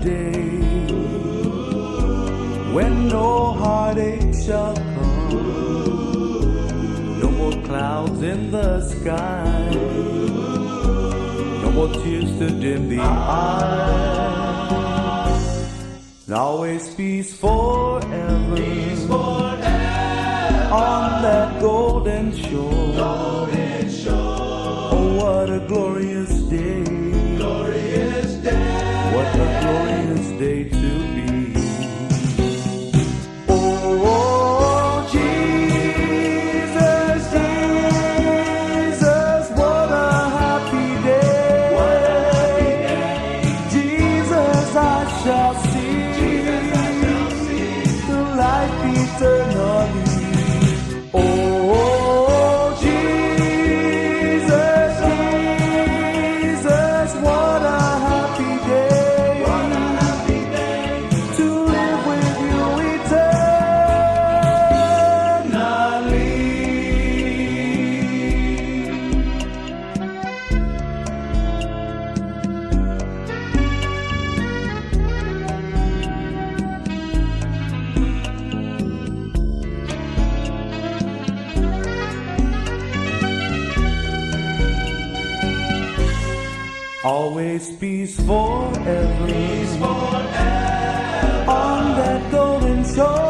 day when no heartache shall come, no more clouds in the sky, no more tears to dim the eye. Always peace forever, Peace forever on that golden shore. golden shore. Oh, what a glorious day, Glorious day. what a glorious day to be. Oh, Jesus, Jesus, what a happy day. What a happy day. Jesus, I shall see, Jesus, I shall see the life eternally. Oh, Jesus, Jesus, what a happy day. What a happy day. To live with you always peace forever, Peace forever on that golden shore.